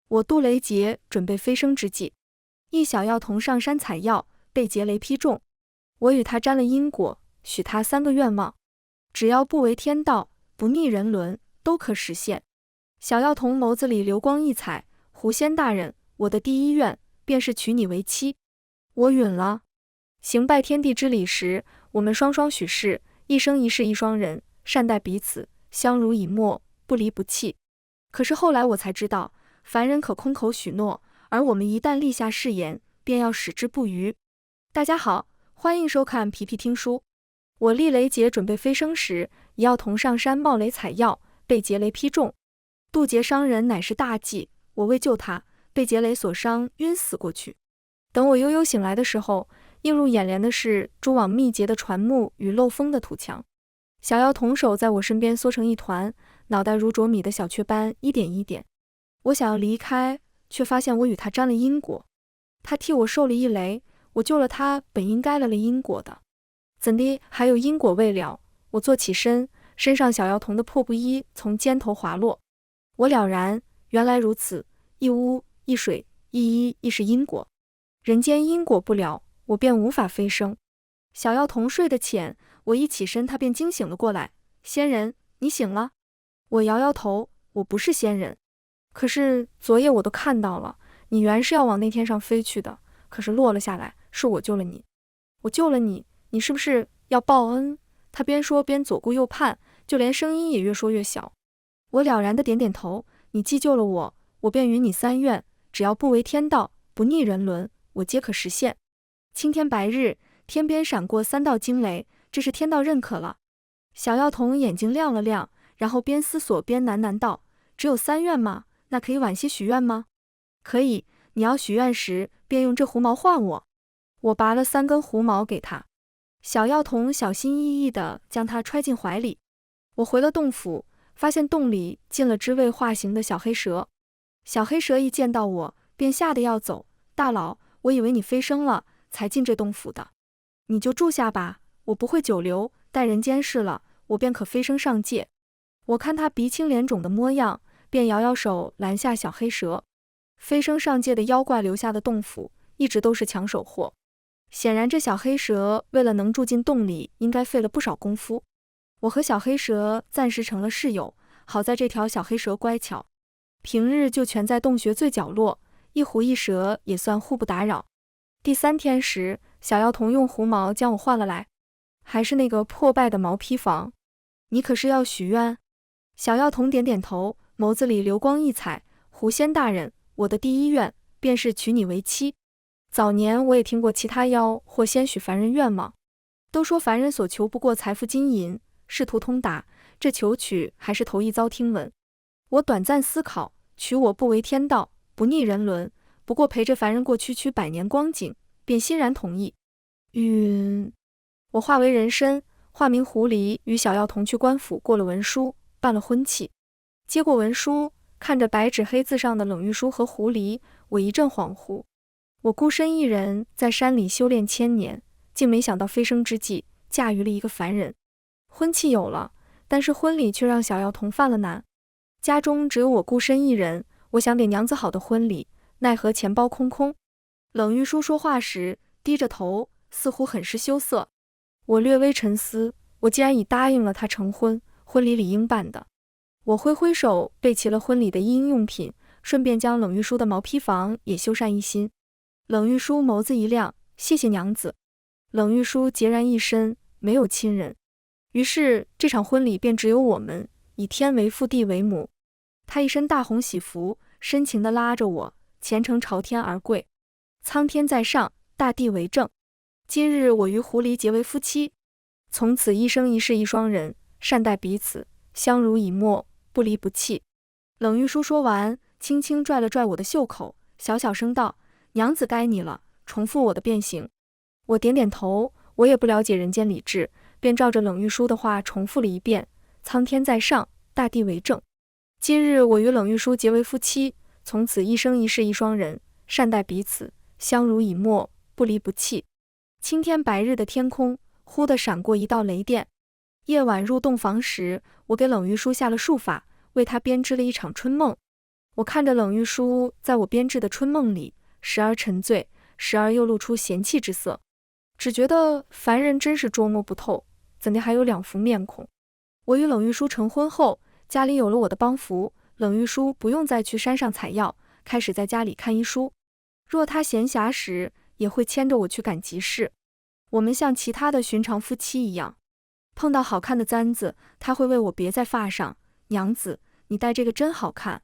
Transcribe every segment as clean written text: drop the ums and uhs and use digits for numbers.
我杜雷杰准备飞升之际，一小药童上山采药，被劫雷劈中。我与他沾了因果，许他3个愿望，只要不违天道，不逆人伦，都可实现。小药童眸子里流光溢彩，狐仙大人，我的第一愿便是娶你为妻。我允了。行拜天地之礼时，我们双双许誓，一生一世一双人，善待彼此，相濡以沫，不离不弃。可是后来我才知道，凡人可空口许诺，而我们一旦立下誓言，便要矢志不渝。大家好，欢迎收看皮皮听书。我厉雷杰准备飞升时，一药童上山冒雷采药，被劫雷劈中。渡劫伤人乃是大忌，我为救他，被劫雷所伤，晕死过去。等我悠悠醒来的时候，映入眼帘的是蛛网密结的船木与漏风的土墙。小药童手在我身边缩成一团，脑袋如啄米的小雀斑一点一点。我想要离开，却发现我与他沾了因果。他替我受了一雷，我救了他，本应该了因果的，怎地还有因果未了？我坐起身，身上小药童的破布衣从肩头滑落。我了然，原来如此，一屋一水一衣亦是因果，人间因果不了，我便无法飞升。小药童睡得浅，我一起身，他便惊醒了过来。仙人，你醒了？我摇摇头，我不是仙人。可是昨夜我都看到了，你原是要往那天上飞去的，可是落了下来，是我救了你。我救了你，你是不是要报恩？他边说边左顾右盼，就连声音也越说越小。我了然的点点头，你既救了我，我便与你3愿，只要不违天道，不逆人伦，我皆可实现。青天白日，天边闪过3道惊雷，这是天道认可了。小药童眼睛亮了亮，然后边思索边喃喃道，只有3愿吗？那可以晚些许愿吗？可以，你要许愿时，便用这狐毛换我。我拔了3根狐毛给他。小药童小心翼翼地将它揣进怀里。我回了洞府，发现洞里进了只未化形的小黑蛇。小黑蛇一见到我，便吓得要走。大佬，我以为你飞升了，才进这洞府的。你就住下吧，我不会久留，待人间事了，我便可飞升上界。我看他鼻青脸肿的模样，便摇摇手拦下小黑蛇。飞升上界的妖怪留下的洞府，一直都是抢手货。显然这小黑蛇为了能住进洞里，应该费了不少功夫。我和小黑蛇暂时成了室友，好在这条小黑蛇乖巧，平日就蜷在洞穴最角落，一狐一蛇也算互不打扰。第3天时，小药童用狐毛将我换了来，还是那个破败的毛坯房。你可是要许愿？小药童点点头，眸子里流光溢彩。狐仙大人，我的第1愿便是娶你为妻。早年我也听过其他妖或仙许凡人愿望，都说凡人所求不过财富金银，仕途通达，这求娶还是头一遭听闻。我短暂思考，娶我不违天道，不逆人伦，不过陪着凡人过区区100年光景，便欣然同意。我化为人身，化名狐狸，与小药童去官府过了文书，办了婚契。接过文书，看着白纸黑字上的冷玉书和狐狸，我一阵恍惚。我孤身一人在山里修炼1000年，竟没想到飞升之际驾驭了一个凡人。婚契有了，但是婚礼却让小药童犯了难。家中只有我孤身一人，我想点娘子好的婚礼，奈何钱包空空。冷玉书说话时低着头，似乎很是羞涩。我略微沉思，我既然已答应了他成婚，婚礼理应办的。我挥挥手备齐了婚礼的一应用品，顺便将冷玉书的毛坯房也修缮一新。冷玉书眸子一亮，谢谢娘子。冷玉书孑然一身，没有亲人。于是这场婚礼便只有我们，以天为父，地为母。他一身大红喜服，深情地拉着我，虔诚朝天而跪。苍天在上，大地为证。今日我与狐狸结为夫妻，从此一生一世一双人，善待彼此，相濡以沫，不离不弃。冷玉书说完，轻轻拽了拽我的袖口，小小声道，娘子该你了，重复我的便行。我点点头，我也不了解人间理智，便照着冷玉书的话重复了一遍，苍天在上，大地为证。今日我与冷玉书结为夫妻，从此一生一世一双人，善待彼此，相濡以沫，不离不弃。青天白日的天空忽地闪过一道雷电。夜晚入洞房时，我给冷玉书下了术法，为他编织了一场春梦。我看着冷玉书在我编织的春梦里，时而沉醉，时而又露出嫌弃之色，只觉得凡人真是捉摸不透，怎地还有两副面孔。我与冷玉书成婚后，家里有了我的帮扶，冷玉书不用再去山上采药，开始在家里看医书。若他闲暇时，也会牵着我去赶集市。我们像其他的寻常夫妻一样，碰到好看的簪子，他会为我别在发上。娘子，你戴这个真好看。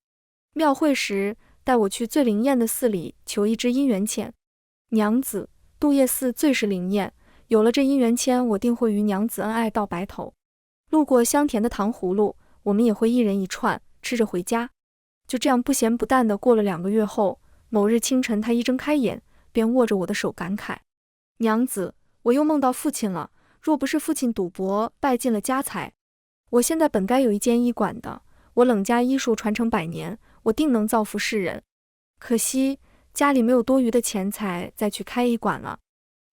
庙会时，带我去最灵验的寺里求一支姻缘签。娘子，杜叶寺最是灵验，有了这姻缘签，我定会与娘子恩爱到白头。路过香甜的糖葫芦，我们也会一人一串，吃着回家。就这样不咸不淡的过了2个月后，某日清晨，他一睁开眼，便握着我的手感慨：娘子，我又梦到父亲了，若不是父亲赌博败尽了家财，我现在本该有一间医馆的，我冷家医术传承100年，我定能造福世人。可惜家里没有多余的钱财再去开医馆了。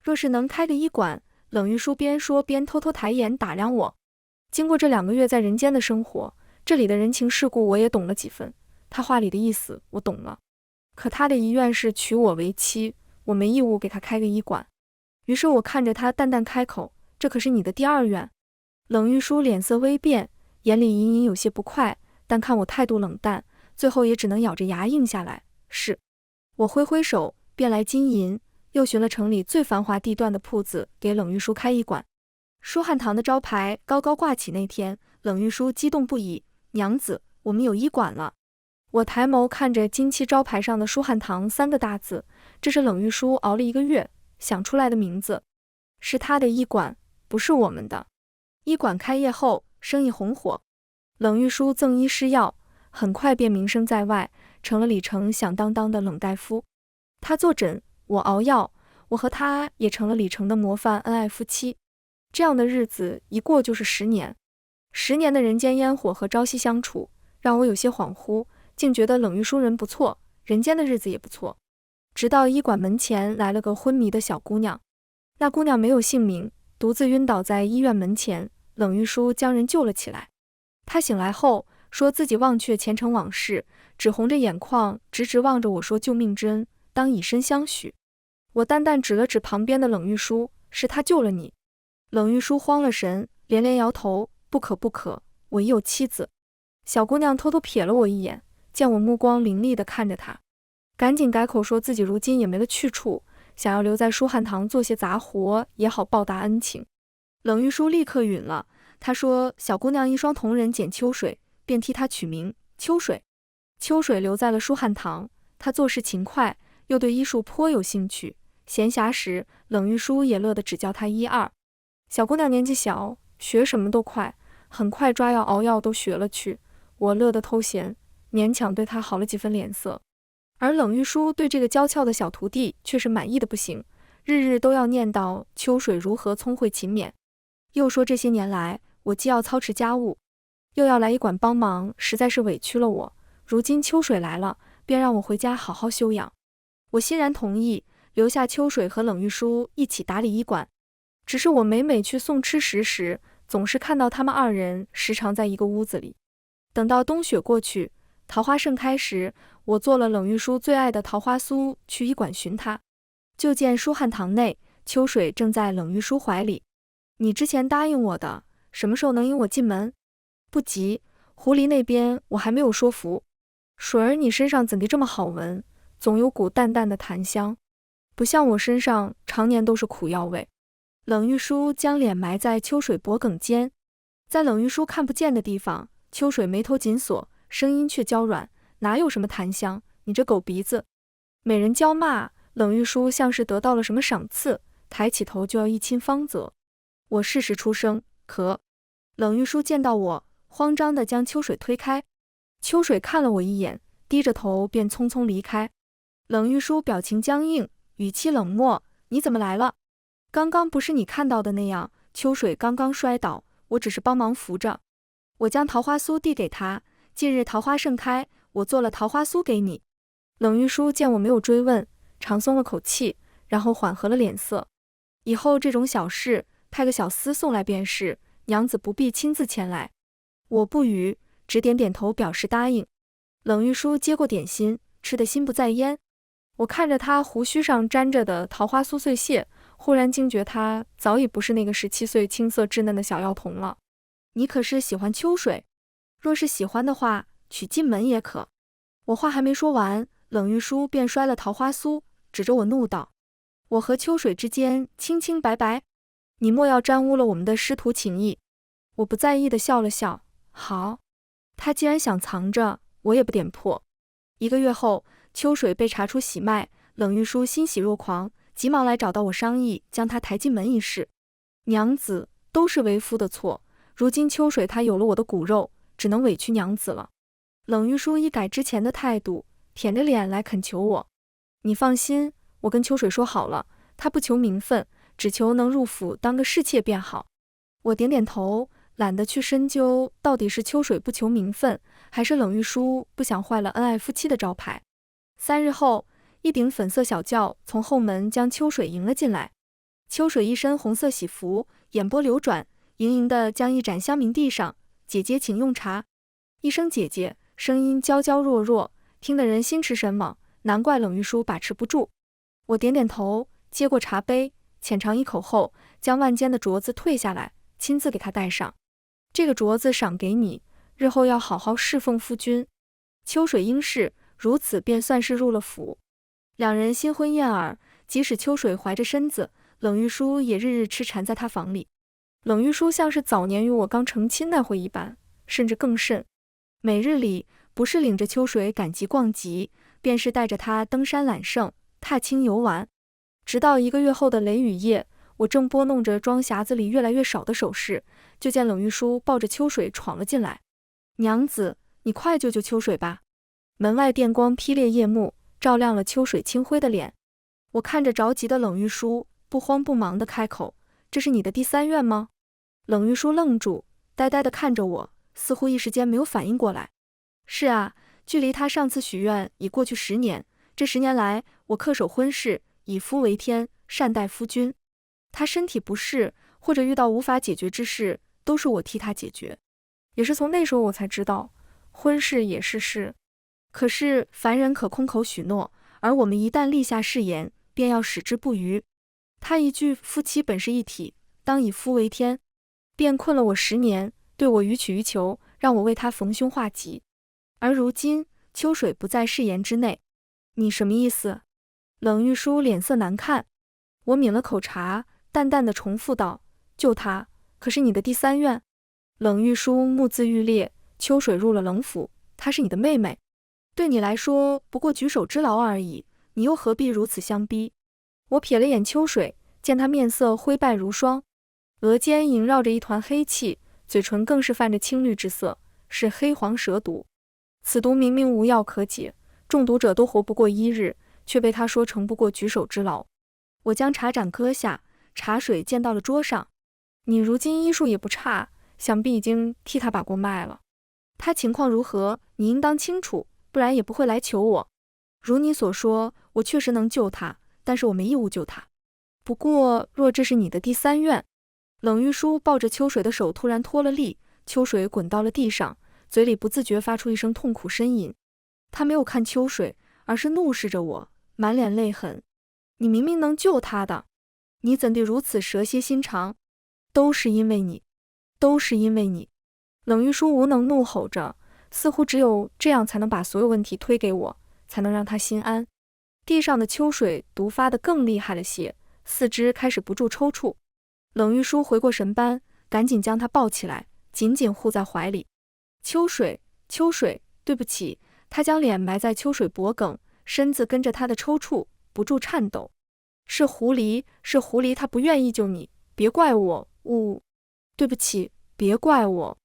若是能开个医馆，冷玉书边说边偷偷抬眼打量我。经过这2个月在人间的生活，这里的人情世故我也懂了几分，他话里的意思我懂了。可他的遗愿是娶我为妻，我没义务给他开个医馆。于是我看着他淡淡开口：这可是你的第2愿。冷玉书脸色微变，眼里隐隐有些不快，但看我态度冷淡，最后也只能咬着牙应下来。是。我挥挥手，便来金银，又寻了城里最繁华地段的铺子，给冷玉书开医馆。书汉堂的招牌高高挂起那天，冷玉书激动不已：娘子，我们有医馆了。我抬眸看着金漆招牌上的书汉堂3个大字，这是冷玉书熬了1个月想出来的名字。是他的医馆，不是我们的。医馆开业后，生意红火，冷玉书赠医施药，很快便名声在外，成了里城响当当的冷大夫。他坐诊，我熬药，我和他也成了里城的模范恩爱夫妻。这样的日子一过就是10年，10年的人间烟火和朝夕相处，让我有些恍惚，竟觉得冷玉书人不错，人间的日子也不错。直到医馆门前来了个昏迷的小姑娘，那姑娘没有姓名，独自晕倒在医院门前，冷玉书将人救了起来。她醒来后说自己忘却前尘往事，只红着眼眶直直望着我说：救命之恩，当以身相许。我淡淡指了指旁边的冷玉书，是他救了你。冷玉书慌了神，连连摇头：不可不可，我已有妻子。小姑娘偷偷瞥了我一眼，见我目光凌厉地看着她，赶紧改口说自己如今也没了去处，想要留在书汉堂做些杂活，也好报答恩情。冷玉书立刻允了，他说小姑娘一双同人捡秋水，便替她取名秋水。秋水留在了书汉堂，她做事勤快，又对医术颇有兴趣，闲暇时冷玉书也乐得只教她1、2。小姑娘年纪小，学什么都快，很快抓药熬药都学了去，我乐得偷闲，勉强对她好了几分脸色。而冷玉书对这个娇俏的小徒弟却是满意的不行，日日都要念叨秋水如何聪慧勤勉，又说这些年来我既要操持家务，又要来医馆帮忙，实在是委屈了我。如今秋水来了，便让我回家好好休养。我欣然同意，留下秋水和冷玉书一起打理医馆。只是我每每去送吃食时，总是看到他们2人时常在一个屋子里。等到冬雪过去，桃花盛开时，我做了冷玉书最爱的桃花酥去医馆寻他，就见书汉堂内，秋水正在冷玉书怀里。你之前答应我的，什么时候能引我进门？不急，狐狸那边我还没有说服。水儿你身上怎地这么好闻，总有股淡淡的檀香，不像我身上常年都是苦药味。冷玉书将脸埋在秋水脖颈间，在冷玉书看不见的地方，秋水眉头紧锁，声音却娇软：哪有什么檀香，你这狗鼻子！美人娇骂，冷玉书像是得到了什么赏赐，抬起头就要一亲芳泽。我适时出声：可。冷玉书见到我，慌张地将秋水推开。秋水看了我一眼，低着头便匆匆离开。冷玉书表情僵硬，语气冷漠：你怎么来了？刚刚不是你看到的那样，秋水刚刚摔倒，我只是帮忙扶着。我将桃花酥递给他，近日桃花盛开，我做了桃花酥给你。冷玉书见我没有追问，长松了口气，然后缓和了脸色。以后这种小事，派个小厮送来便是，娘子不必亲自前来。我不语，只点点头表示答应。冷玉书接过点心，吃得心不在焉。我看着他胡须上沾着的桃花酥碎屑，忽然惊觉他早已不是那个17岁青涩稚嫩的小药童了。你可是喜欢秋水？若是喜欢的话，娶进门也可。我话还没说完，冷玉书便摔了桃花酥，指着我怒道：我和秋水之间清清白白，你莫要沾污了我们的师徒情谊。我不在意地笑了笑，好，他既然想藏着，我也不点破。1个月后，秋水被查出喜脉，冷玉书欣喜若狂，急忙来找到我商议将他抬进门一事。娘子，都是为夫的错，如今秋水他有了我的骨肉，只能委屈娘子了。冷玉书一改之前的态度，舔着脸来恳求我。你放心，我跟秋水说好了，他不求名分，只求能入府当个侍妾便好。我点点头，懒得去深究到底是秋水不求名分，还是冷玉书不想坏了恩爱夫妻的招牌。3日后，一顶粉色小轿从后门将秋水迎了进来。秋水一身红色喜服，眼波流转，盈盈地将一盏香茗递上，姐姐请用茶。一声姐姐，声音娇娇弱弱，听得人心驰神往，难怪冷玉书把持不住。我点点头，接过茶杯，浅尝一口后，将腕间的镯子退下来，亲自给他戴上。这个镯子赏给你，日后要好好侍奉夫君。秋水应是，如此便算是入了府。两人新婚燕尔，即使秋水怀着身子，冷玉书也日日痴缠在他房里。冷玉书像是早年与我刚成亲那会一般，甚至更甚。每日里，不是领着秋水赶集逛集，便是带着他登山揽胜，踏青游玩。直到1个月后的雷雨夜，我正拨弄着装匣子里越来越少的首饰，就见冷玉书抱着秋水闯了进来。娘子，你快救救秋水吧！门外电光劈裂夜幕，照亮了秋水清辉的脸。我看着着急的冷玉书，不慌不忙地开口：这是你的第3愿吗？冷玉书愣住，呆呆地看着我，似乎一时间没有反应过来。是啊，距离他上次许愿已过去10年，这10年来，我恪守婚事，以夫为天，善待夫君。他身体不适，或者遇到无法解决之事，都是我替他解决。也是从那时候我才知道，婚事也是事。可是凡人可空口许诺，而我们一旦立下誓言，便要矢志不渝。他一句夫妻本是一体，当以夫为天，便困了我10年，对我予取予求，让我为他逢凶化吉。而如今秋水不在誓言之内，你什么意思？冷玉书脸色难看。我抿了口茶，淡淡的重复道：救他，可是你的第3愿。冷玉书目眦欲裂，秋水入了冷府，她是你的妹妹，对你来说不过举手之劳而已，你又何必如此相逼？我瞥了眼秋水，见她面色灰败如霜，额间萦绕着一团黑气，嘴唇更是泛着青绿之色，是黑黄蛇毒。此毒明明无药可解，中毒者都活不过1日，却被他说成不过举手之劳。我将茶盏搁下，茶水溅到了桌上。你如今医术也不差，想必已经替他把锅卖了。他情况如何，你应当清楚，不然也不会来求我。如你所说，我确实能救他，但是我没义务救他。不过，若这是你的第3愿……冷玉书抱着秋水的手突然脱了力，秋水滚到了地上，嘴里不自觉发出一声痛苦呻吟。他没有看秋水，而是怒视着我，满脸泪痕。你明明能救他的，你怎地如此蛇蝎心肠？都是因为你，都是因为你！冷玉书无能怒吼着，似乎只有这样才能把所有问题推给我，才能让他心安。地上的秋水毒发得更厉害了些，四肢开始不住抽搐。冷玉书回过神般，赶紧将他抱起来，紧紧护在怀里。秋水，秋水，对不起。他将脸埋在秋水脖颈，身子跟着他的抽搐不住颤抖。是狐狸，是狐狸，他不愿意救你，别怪我，对不起，别怪我。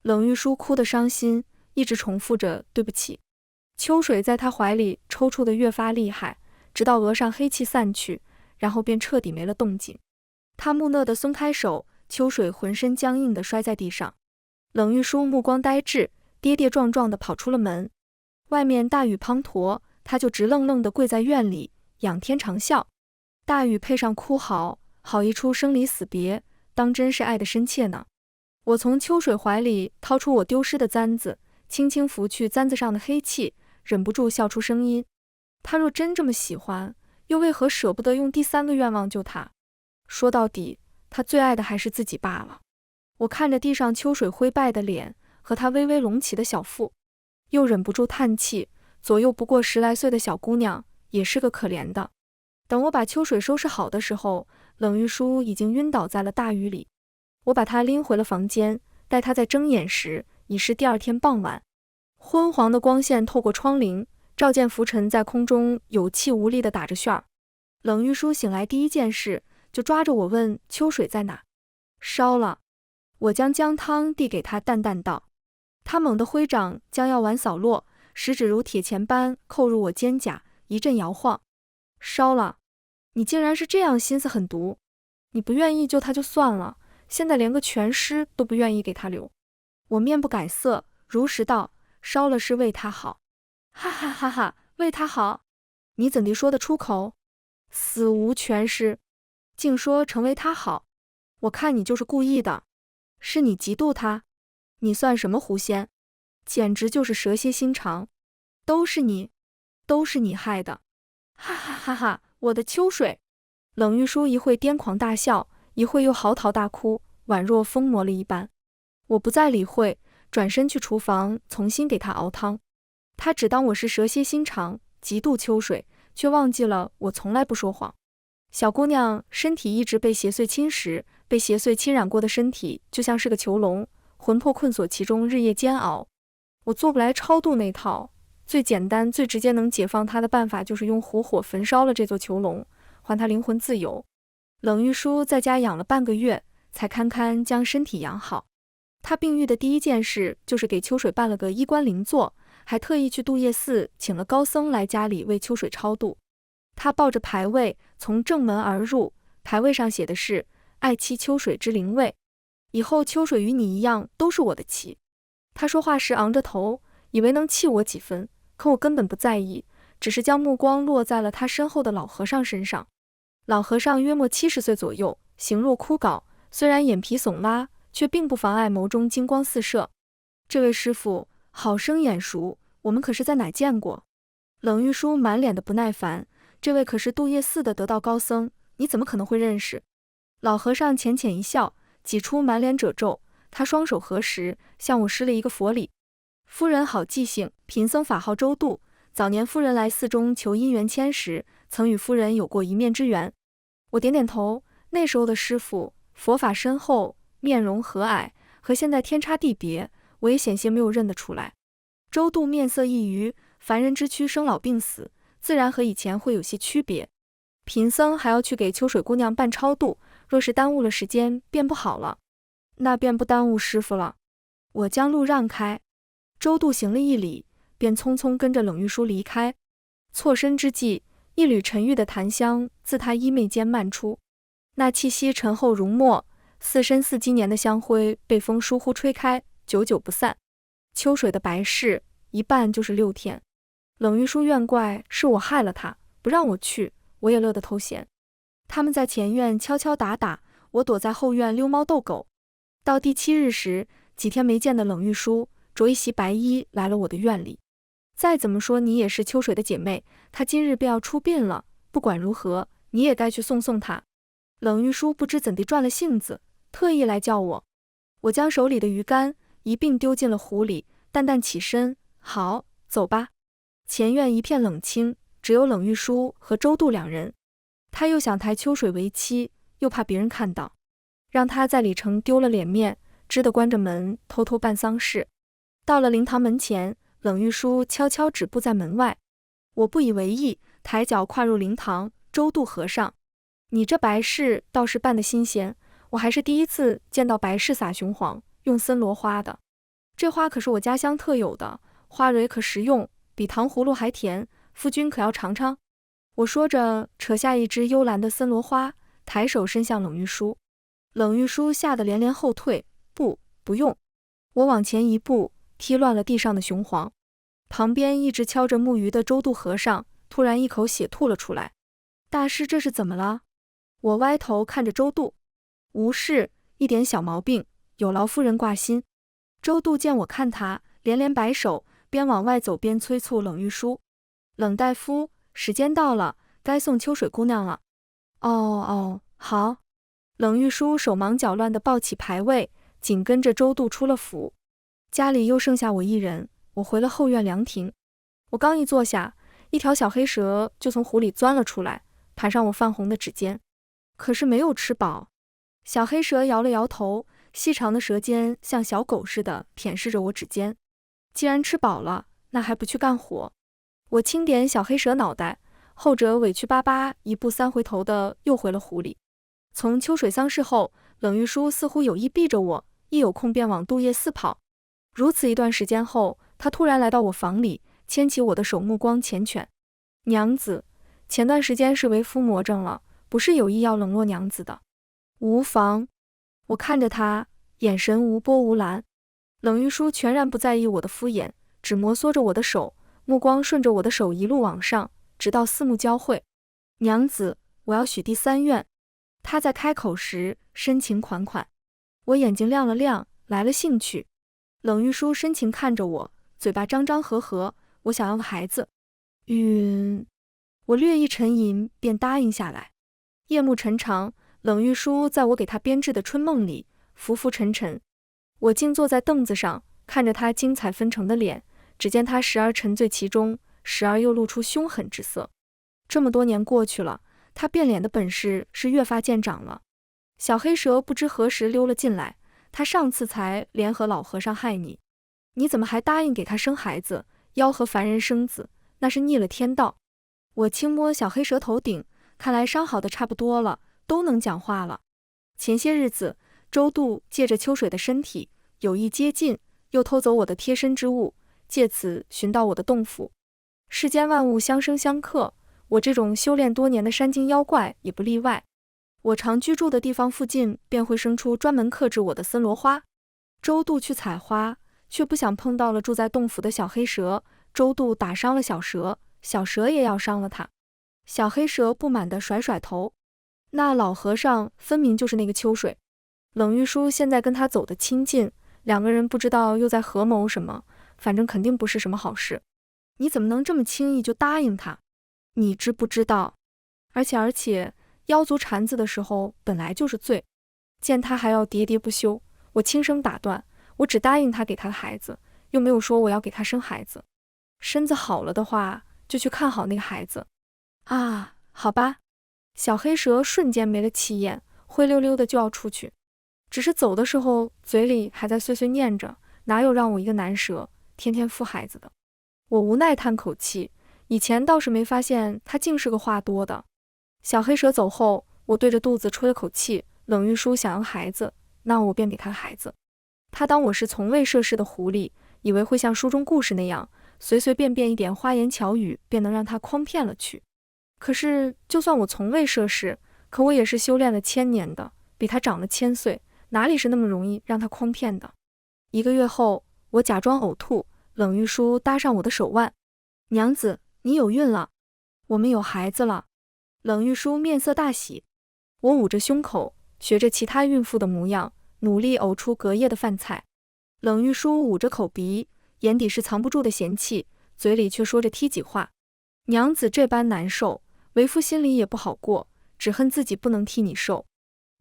冷玉书哭得伤心，一直重复着对不起。秋水在他怀里抽搐得越发厉害，直到额上黑气散去，然后便彻底没了动静。他木讷地松开手，秋水浑身僵硬地摔在地上。冷玉书目光呆滞，跌跌撞撞地跑出了门。外面大雨滂沱，他就直愣愣地跪在院里，仰天长啸。大雨配上哭嚎，好一出生离死别，当真是爱得深切呢。我从秋水怀里掏出我丢失的簪子，轻轻拂去簪子上的黑气，忍不住笑出声音。他若真这么喜欢，又为何舍不得用第3个愿望救他？说到底，他最爱的还是自己罢了。我看着地上秋水灰败的脸和他微微隆起的小腹，又忍不住叹气，左右不过10来岁的小姑娘也是个可怜的。等我把秋水收拾好的时候，冷玉书已经晕倒在了大雨里。我把她拎回了房间，待她在睁眼时，已是第2天傍晚。昏黄的光线透过窗棂，照见浮尘在空中有气无力地打着旋儿。冷玉书醒来第一件事就抓着我问秋水在哪。烧了。我将姜汤递给他，淡淡道。他猛地挥掌将药丸扫落，食指如铁钳般扣入我肩胛，一阵摇晃。烧了。你竟然是这样心思狠毒！你不愿意救他就算了，现在连个全尸都不愿意给他留。我面不改色，如实道：烧了是为他好。哈哈哈哈，为他好？你怎地说得出口？死无全尸，竟说成为他好？我看你就是故意的，是你嫉妒他？你算什么狐仙？简直就是蛇蝎心肠！都是你害的！哈哈哈哈！我的秋水！冷玉书一会癫狂大笑，一会又嚎啕大哭，宛若疯魔了一般。我不再理会，转身去厨房重新给他熬汤。他只当我是蛇蝎心肠，嫉妒秋水，却忘记了我从来不说谎。小姑娘身体一直被邪祟侵蚀，被邪祟侵染过的身体就像是个囚笼，魂魄困锁其中，日夜煎熬。我做不来超度那套，最简单最直接能解放他的办法就是用虎火焚烧了这座囚笼，还他灵魂自由。冷玉书在家养了半个月，才堪堪将身体养好。他病愈的第一件事就是给秋水办了个衣冠灵座，还特意去杜叶寺请了高僧来家里为秋水超度。他抱着牌位从正门而入，牌位上写的是爱妻秋水之灵位，以后秋水与你一样都是我的妻。他说话时昂着头，以为能气我几分，可我根本不在意，只是将目光落在了他身后的老和尚身上。老和尚约莫70岁左右，形若枯槁，虽然眼皮耸拉，却并不妨碍眸中金光四射。这位师傅好生眼熟，我们可是在哪见过？冷玉书满脸的不耐烦，这位可是杜叶寺的得道高僧，你怎么可能会认识？老和尚浅浅一笑，挤出满脸褶皱，他双手合十，向我施了一个佛礼。夫人好记性，贫僧法号周度，早年夫人来寺中求姻缘签时，曾与夫人有过一面之缘。我点点头，那时候的师傅佛法深厚，面容和蔼，和现在天差地别，我也险些没有认得出来。周度面色一隅，凡人之躯生老病死，自然和以前会有些区别。贫僧还要去给秋水姑娘办超度，若是耽误了时间，便不好了。那便不耽误师傅了。我将路让开，周度行了一礼，便匆匆跟着冷玉书离开。错身之际，一缕沉郁的檀香自他衣袂间漫出，那气息沉厚如墨，似参似今年的香灰被风疏忽吹开，久久不散。秋水的白事一办就是6天。冷玉书怨怪是我害了他，不让我去，我也乐得偷闲。他们在前院敲敲打打，我躲在后院溜猫逗狗。到第7日时，几天没见的冷玉书着一袭白衣来了我的院里。再怎么说你也是秋水的姐妹，她今日便要出殡了，不管如何，你也该去送送她。冷玉书不知怎地转了性子，特意来叫我。我将手里的鱼竿一并丢进了壶里，淡淡起身，好，走吧。前院一片冷清，只有冷玉书和周度2人。他又想抬秋水为妻，又怕别人看到，让他在里城丢了脸面，只得关着门偷偷办丧事。到了灵堂门前，冷玉书悄悄止步在门外。我不以为意，抬脚跨入灵堂。周度和尚，你这白事倒是办得新鲜，我还是第一次见到白事撒雄黄，用森罗花的。这花可是我家乡特有的，花蕊可食用，比糖葫芦还甜，夫君可要尝尝。我说着，扯下一枝幽蓝的森罗花，抬手伸向冷玉书。冷玉书吓得连连后退，不用。我往前一步，踢乱了地上的雄黄。旁边一直敲着木鱼的周度和尚突然一口血吐了出来。大师这是怎么了？我歪头看着周度。无事，一点小毛病，有劳夫人挂心。周度见我看他，连连摆手，边往外走边催促冷玉书：“冷大夫，时间到了，该送秋水姑娘了。”哦，好。冷玉书手忙脚乱地抱起牌位，紧跟着周度出了府。家里又剩下我一人，我回了后院凉亭。我刚一坐下，一条小黑蛇就从湖里钻了出来，爬上我泛红的指尖。可是没有吃饱。小黑蛇摇了摇头，细长的舌尖像小狗似的舔舐着我指尖。既然吃饱了，那还不去干活？我轻点小黑蛇脑袋，后者委屈巴巴一步三回头的又回了湖里。从秋水丧事后，冷玉书似乎有意避着我，一有空便往杜叶寺跑。如此一段时间后，他突然来到我房里，牵起我的手，目光缱绻：“娘子，前段时间是为夫魔怔了，不是有意要冷落娘子的。”无妨。我看着他，眼神无波无澜。冷玉书全然不在意我的敷衍，只摩挲着我的手，目光顺着我的手一路往上，直到四目交汇。“娘子，我要许第三愿。”他在开口时深情款款。我眼睛亮了亮，来了兴趣。冷玉书深情看着我，嘴巴张张合合：“我想要个孩子。”我略一沉吟，便答应下来。夜幕沉长，冷玉书在我给他编制的春梦里浮浮沉沉。我静坐在凳子上，看着他精彩纷呈的脸，只见他时而沉醉其中，时而又露出凶狠之色。这么多年过去了，他变脸的本事是越发见长了。小黑蛇不知何时溜了进来，他上次才联合老和尚害你，你怎么还答应给他生孩子？吆喝凡人生子，那是逆了天道。我轻摸小黑蛇头顶，看来伤好的差不多了，都能讲话了。前些日子，周度借着秋水的身体有意接近，又偷走我的贴身之物，借此寻到我的洞府。世间万物相生相克，我这种修炼多年的山精妖怪也不例外。我常居住的地方附近便会生出专门克制我的森罗花。周度去采花，却不想碰到了住在洞府的小黑蛇。周度打伤了小蛇，小蛇也要伤了他。小黑蛇不满地甩甩头。那老和尚分明就是那个秋水。冷玉书现在跟他走得亲近，两个人不知道又在合谋什么，反正肯定不是什么好事。你怎么能这么轻易就答应他？你知不知道？而且妖族缠子的时候本来就是罪。见他还要喋喋不休，我轻声打断：我只答应他给他的孩子，又没有说我要给他生孩子。身子好了的话，就去看好那个孩子。啊，好吧。小黑蛇瞬间没了气焰，灰溜溜的就要出去。只是走的时候嘴里还在碎碎念着，哪有让我一个男蛇天天孵孩子的。我无奈叹口气，以前倒是没发现他竟是个话多的。小黑蛇走后，我对着肚子吹了口气，冷玉书想要孩子，那我便给他孩子。他当我是从未涉世的狐狸，以为会像书中故事那样，随随便便一点花言巧语便能让他诓骗了去。可是就算我从未涉世，可我也是修炼了1000年的，比他长了1000岁，哪里是那么容易让他诓骗的。1个月后，我假装呕吐，冷玉书搭上我的手腕：娘子，你有孕了，我们有孩子了。冷玉书面色大喜。我捂着胸口，学着其他孕妇的模样，努力呕出隔夜的饭菜。冷玉书捂着口鼻，眼底是藏不住的嫌弃，嘴里却说着梯级话：娘子这般难受，为夫心里也不好过，只恨自己不能替你受。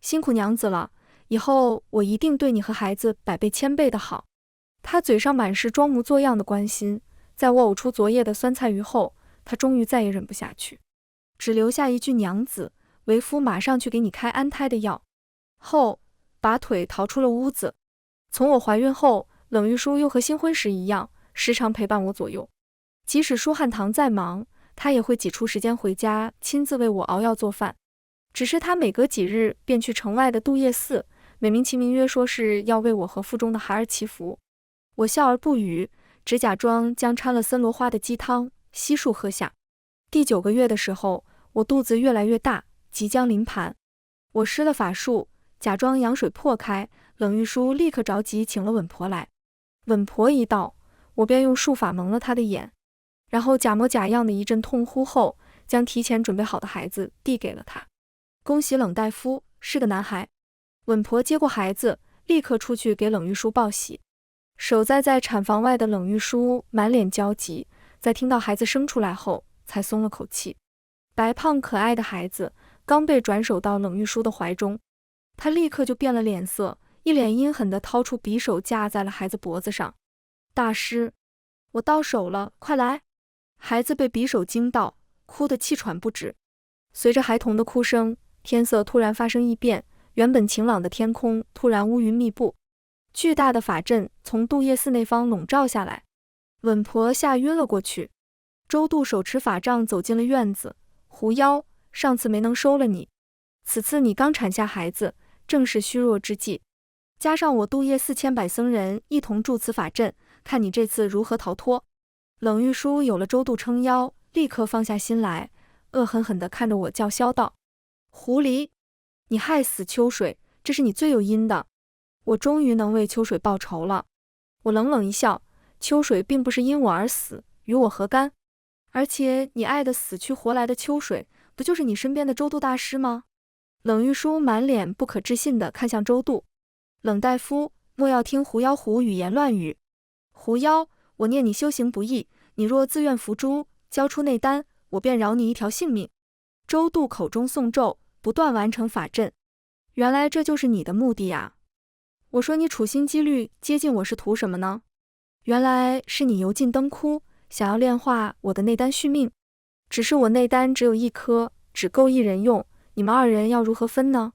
辛苦娘子了，以后我一定对你和孩子100倍1000倍的好。他嘴上满是装模作样的关心，在我呕出昨夜的酸菜鱼后，他终于再也忍不下去，只留下一句：娘子，为夫马上去给你开安胎的药。后把腿逃出了屋子。从我怀孕后，冷玉书又和新婚时一样，时常陪伴我左右。即使舒汉堂再忙，他也会挤出时间回家，亲自为我熬药做饭。只是他每隔几日便去城外的杜叶寺，美名其名曰说是要为我和腹中的孩儿祈福。我笑而不语，只假装将掺了森罗花的鸡汤悉数喝下。第9个月的时候，我肚子越来越大，即将临盘。我施了法术，假装羊水破开，冷玉书立刻着急请了稳婆来。稳婆一到，我便用术法蒙了她的眼，然后假模假样的一阵痛呼后，将提前准备好的孩子递给了她。恭喜冷大夫，是个男孩。稳婆接过孩子，立刻出去给冷玉书报喜。守在产房外的冷玉书满脸焦急，在听到孩子生出来后，才松了口气。白胖可爱的孩子刚被转手到冷玉书的怀中，他立刻就变了脸色，一脸阴狠地掏出匕首架在了孩子脖子上。大师，我到手了，快来！孩子被匕首惊到，哭得气喘不止。随着孩童的哭声，天色突然发生异变，原本晴朗的天空突然乌云密布，巨大的法阵从杜叶寺那方笼罩下来。稳婆吓晕了过去。周度手持法杖走进了院子。狐妖，上次没能收了你，此次你刚产下孩子，正是虚弱之际，加上我杜叶寺千百僧人一同助此法阵，看你这次如何逃脱。冷玉书有了周度撑腰，立刻放下心来，恶狠狠地看着我叫嚣道：狐狸，你害死秋水，这是你罪有因的，我终于能为秋水报仇了。我冷冷一笑，秋水并不是因我而死，与我何干？而且你爱的死去活来的秋水，不就是你身边的周度大师吗？冷玉书满脸不可置信地看向周度。冷大夫，莫要听狐妖狐语言乱语。狐妖，我念你修行不易，你若自愿伏诛，交出内丹，我便饶你一条性命。周度口中诵咒，不断完成法阵。原来这就是你的目的呀！我说你处心积虑接近我是图什么呢？原来是你油尽灯枯，想要炼化我的内丹续命。只是我内丹只有1颗，只够1人用，你们2人要如何分呢？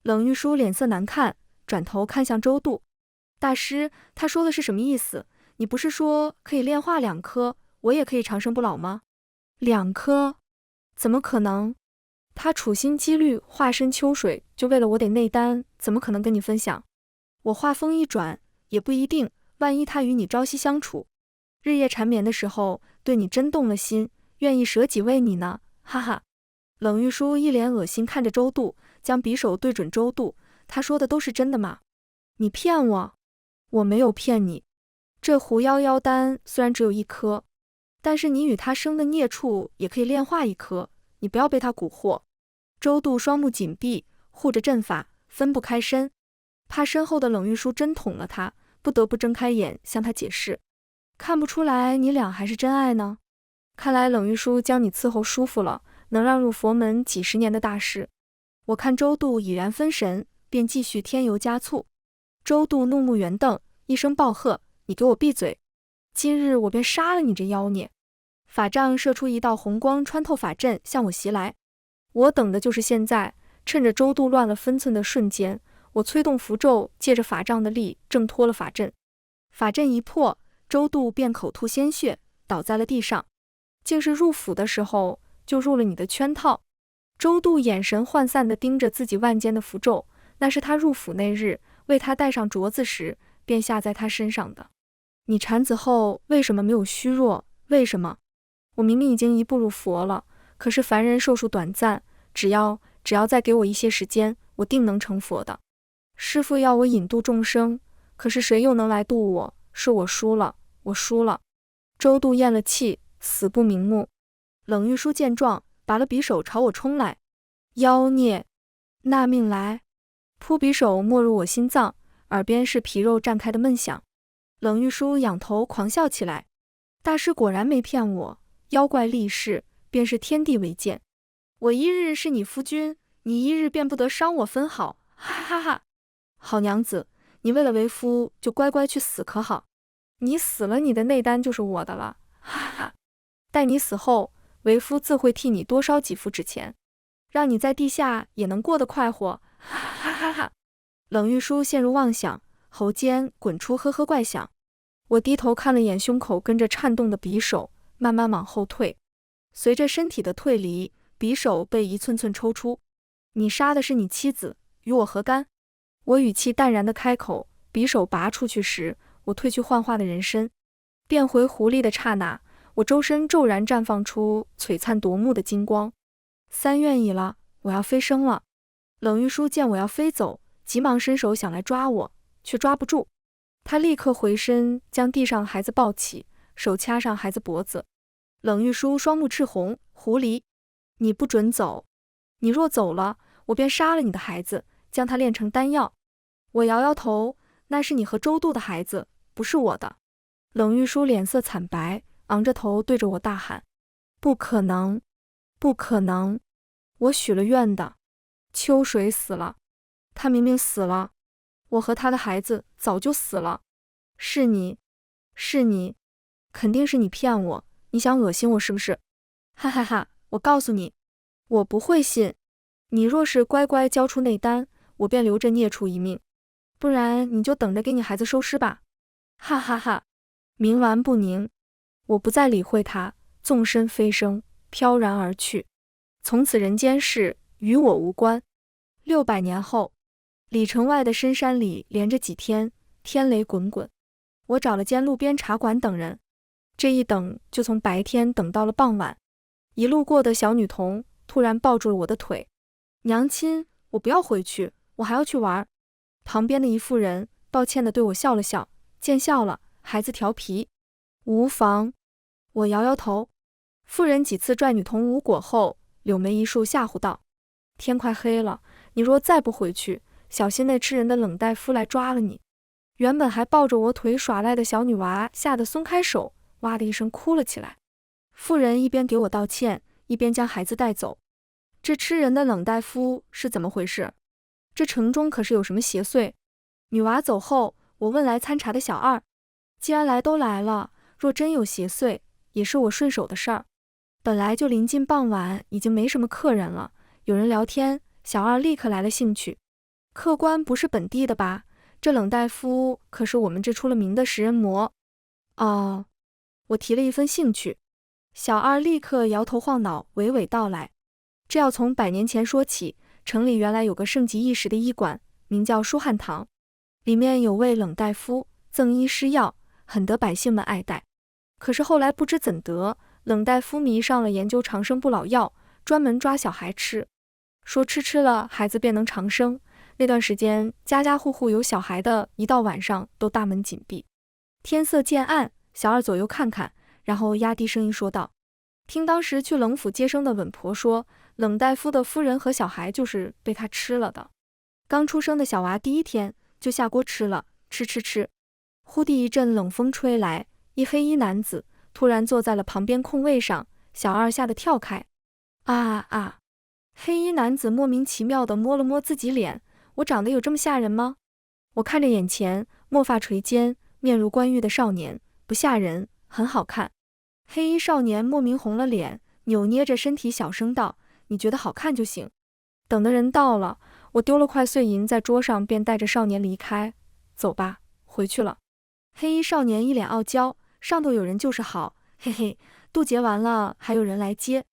冷玉书脸色难看，转头看向周度。大师，他说的是什么意思？你不是说可以炼化2颗，我也可以长生不老吗？2颗？怎么可能？他处心积虑化身秋水，就为了我得内丹，怎么可能跟你分享？我话锋一转，也不一定，万一他与你朝夕相处，日夜缠绵的时候，对你真动了心，愿意舍己为你呢，哈哈。冷玉书一脸恶心看着周度，将匕首对准周度，他说的都是真的吗？你骗我？我没有骗你。这狐妖妖丹虽然只有1颗，但是你与他生的孽畜也可以炼化1颗，你不要被他蛊惑。周度双目紧闭，护着阵法，分不开身，怕身后的冷玉书真捅了他，不得不睁开眼向他解释。看不出来你俩还是真爱呢？看来冷玉书将你伺候舒服了，能让入佛门几10年的大师。我看周度已然分神，便继续添油加醋。周度怒目圆瞪，一声暴喝：你给我闭嘴！今日我便杀了你这妖孽！法杖射出一道红光，穿透法阵向我袭来。我等的就是现在，趁着周度乱了分寸的瞬间，我催动符咒，借着法杖的力挣脱了法阵。法阵一破，周度便口吐鲜血，倒在了地上。竟是入府的时候就入了你的圈套。周度眼神涣散地盯着自己腕间的符咒，那是他入府那日为他戴上镯子时便下在他身上的。你产子后为什么没有虚弱？为什么？我明明已经一步入佛了，可是凡人寿数短暂，只要再给我一些时间，我定能成佛的。师父要我引渡众生，可是谁又能来渡我？是我输了，我输了。周度咽了气，死不瞑目。冷玉书见状，拔了匕首朝我冲来。妖孽，纳命来！扑匕首没入我心脏，耳边是皮肉绽开的闷响。冷玉书仰头狂笑起来。大师果然没骗我，妖怪立誓，便是天地为鉴。我一日是你夫君，你一日便不得伤我分毫，哈哈哈！好娘子，你为了为夫就乖乖去死可好？你死了，你的内丹就是我的了，哈哈！待你死后，为夫自会替你多烧几副纸钱，让你在地下也能过得快活，哈哈哈哈！冷玉书陷入妄想，喉间滚出呵呵怪响。我低头看了眼胸口跟着颤动的匕首，慢慢往后退。随着身体的退离，匕首被一寸寸抽出。你杀的是你妻子，与我何干？我语气淡然的开口，匕首拔出去时，我褪去幻化的人身，变回狐狸的刹那，我周身骤然绽放出璀璨夺目的金光。3愿已了，我要飞升了。冷玉书见我要飞走，急忙伸手想来抓我，却抓不住。他立刻回身将地上孩子抱起，手掐上孩子脖子。冷玉书双目赤红，狐狸，你不准走！你若走了，我便杀了你的孩子，将他炼成丹药。我摇摇头，那是你和周度的孩子，不是我的。冷玉书脸色惨白，昂着头对着我大喊：不可能，不可能！我许了愿的。秋水死了，他明明死了，我和他的孩子早就死了。是你，是你，肯定是你骗我，你想恶心我是不是？哈哈哈，我告诉你，我不会信。你若是乖乖交出内丹，我便留着孽畜一命，不然你就等着给你孩子收尸吧。哈哈哈，冥顽不宁。我不再理会他，纵身飞升，飘然而去。从此人间事与我无关。600年后，里城外的深山里连着几天，天雷滚滚。我找了间路边茶馆等人，这一等就从白天等到了傍晚。一路过的小女童突然抱住了我的腿，娘亲，我不要回去，我还要去玩。旁边的一妇人抱歉地对我笑了笑，见笑了，孩子调皮。无妨。我摇摇头。妇人几次拽女童无果后，柳眉一竖吓唬道：天快黑了，你若再不回去，小心那吃人的冷大夫来抓了你。原本还抱着我腿耍赖的小女娃吓得松开手，哇的一声哭了起来。妇人一边给我道歉，一边将孩子带走。这吃人的冷大夫是怎么回事？这城中可是有什么邪祟？女娃走后，我问来参茶的小二，既然来都来了，若真有邪祟，也是我顺手的事儿。本来就临近傍晚，已经没什么客人了，有人聊天，小二立刻来了兴趣。客官不是本地的吧？这冷大夫可是我们这出了名的食人魔。哦，我提了一分兴趣。小二立刻摇头晃脑，娓娓道来。这要从100年前说起，城里原来有个盛极一时的医馆，名叫舒汉堂，里面有位冷大夫，赠医施药，很得百姓们爱戴。可是后来不知怎得，冷大夫迷上了研究长生不老药，专门抓小孩吃，说吃了孩子便能长生。那段时间，家家户户有小孩的，一到晚上都大门紧闭。天色渐暗，小二左右看看，然后压低声音说道：听当时去冷府接生的稳婆说，冷大夫的夫人和小孩就是被他吃了的。刚出生的小娃第1天就下锅吃了，吃。忽地一阵冷风吹来，一黑衣男子突然坐在了旁边空位上，小二吓得跳开。啊！黑衣男子莫名其妙地摸了摸自己脸，我长得有这么吓人吗？我看着眼前墨发垂肩、面如冠玉的少年，不吓人，很好看。黑衣少年莫名红了脸，扭捏着身体小声道：你觉得好看就行。等的人到了，我丢了块碎银在桌上，便带着少年离开。走吧，回去了。黑衣少年一脸傲娇，上头有人就是好，嘿嘿，渡劫完了还有人来接。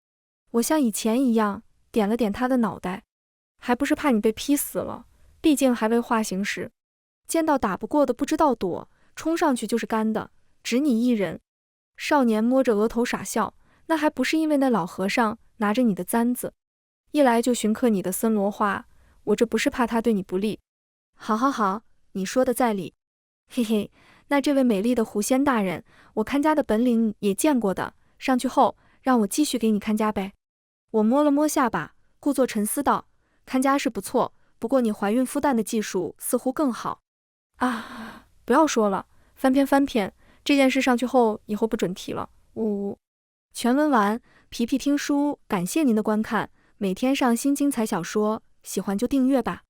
我像以前一样点了点他的脑袋，还不是怕你被劈死了，毕竟还未化形时。见到打不过的不知道躲，冲上去就是干的，只你一人。少年摸着额头傻笑，那还不是因为那老和尚拿着你的簪子，一来就寻客你的森罗花，我这不是怕他对你不利。好，你说的在理。嘿嘿，那这位美丽的狐仙大人，我看家的本领也见过的，上去后让我继续给你看家呗。我摸了摸下巴，故作沉思道：看家是不错，不过你怀孕孵蛋的技术似乎更好。啊，不要说了，翻篇，这件事上去后以后不准提了。呜。全文完，皮皮听书，感谢您的观看，每天上新精彩小说，喜欢就订阅吧。